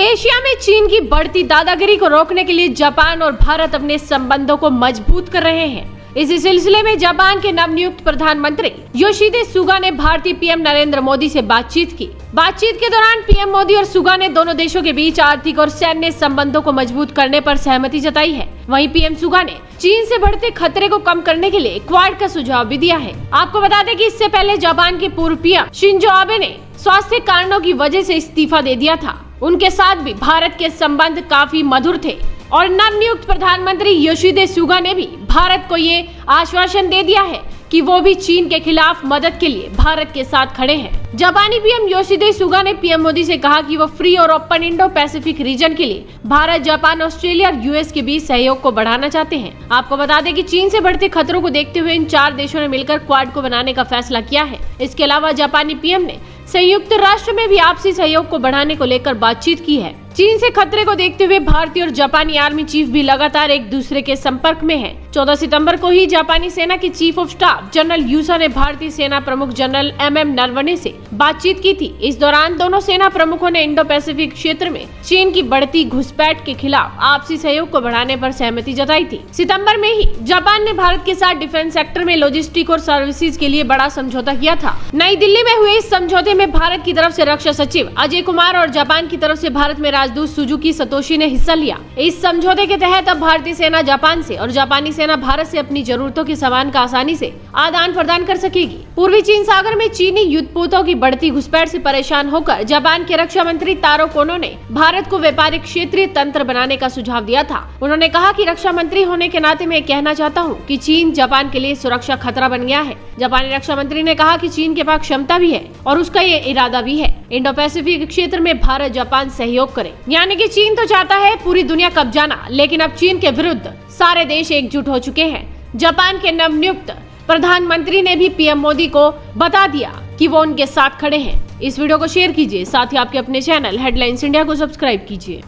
Asia में चीन की बढ़ती दादागिरी को रोकने के लिए जापान और भारत अपने संबंधों को मजबूत कर रहे हैं। इसी सिलसिले में जापान के नवनियुक्त प्रधानमंत्री योशिहिदे सुगा ने भारतीय पीएम नरेंद्र मोदी से बातचीत की। बातचीत के दौरान पीएम मोदी और सुगा ने दोनों देशों के बीच आर्थिक और सैन्य संबंधों को मजबूत करने पर सहमति जताई है। वहीं पीएम सुगा ने चीन से बढ़ते खतरे को कम करने के लिए क्वाड का सुझाव भी दिया है। आपको बता दें कि इससे पहले जापान के पूर्व पीएम शिंजो आबे ने स्वास्थ्य कारणों की वजह से इस्तीफा दे दिया था। उनके साथ भी भारत के संबंध काफी मधुर थे और नवनियुक्त प्रधानमंत्री योशिहिदे सुगा ने भी भारत को ये आश्वासन दे दिया है कि वो भी चीन के खिलाफ मदद के लिए भारत के साथ खड़े हैं। जापानी पीएम योशिहिदे सुगा ने पीएम मोदी से कहा कि वो फ्री और ओपन इंडो पैसिफिक रीजन के लिए भारत, जापान, ऑस्ट्रेलिया और यूएस के बीच सहयोग को बढ़ाना चाहते हैं। आपको बता दें कि चीन से बढ़ते खतरों को देखते हुए इन 4 देशों ने मिलकर क्वाड को बनाने का फैसला किया है। इसके अलावा जापानी पीएम ने संयुक्त राष्ट्र में भी आपसी सहयोग को बढ़ाने को लेकर बातचीत की है। चीन से खतरे को देखते हुए भारतीय और जापानी आर्मी चीफ भी लगातार एक दूसरे के संपर्क में हैं। 14 सितंबर को ही जापानी सेना के चीफ ऑफ स्टाफ जनरल यूसा ने भारतीय सेना प्रमुख जनरल MM नरवणे से बातचीत की थी। इस दौरान दोनों सेना प्रमुखों ने इंडो पैसिफिक क्षेत्र में चीन की बढ़ती घुसपैठ के खिलाफ आपसी सहयोग को बढ़ाने पर सहमति जताई थी। सितंबर में ही जापान ने भारत के साथ डिफेंस सेक्टर में लॉजिस्टिक और सर्विसेज के लिए बड़ा समझौता किया था। नई दिल्ली में हुए इस समझौते में भारत की तरफ से रक्षा सचिव अजय कुमार और जापान की तरफ से भारत में राजदूत सुजुकी सतोशी ने हिस्सा लिया। इस समझौते के तहत अब भारतीय सेना जापान से और जापानी सेना भारत से अपनी जरूरतों के सामान का आसानी से आदान प्रदान कर सकेगी। पूर्वी चीन सागर में चीनी युद्धपोतों की बढ़ती घुसपैठ से परेशान होकर जापान के रक्षा मंत्री तारो कोनो ने भारत को व्यापारिक क्षेत्रीय तंत्र बनाने का सुझाव दिया था। उन्होंने कहा कि रक्षा मंत्री होने के नाते मैं कहना चाहता हूं कि चीन जापान के लिए सुरक्षा खतरा बन गया है। जापानी रक्षा मंत्री ने कहा कि चीन के पास क्षमता भी है और उसका ये इरादा भी है इंडो पैसिफिक क्षेत्र में भारत जापान सहयोग करे। यानी कि चीन तो चाहता है पूरी दुनिया कब्जाना, लेकिन अब चीन के विरुद्ध सारे देश एकजुट हो चुके हैं। जापान के नवनियुक्त प्रधानमंत्री ने भी पीएम मोदी को बता दिया कि वो उनके साथ खड़े हैं। इस वीडियो को शेयर कीजिए, साथ ही आपके अपने चैनल हेडलाइंस इंडिया को सब्सक्राइब कीजिए।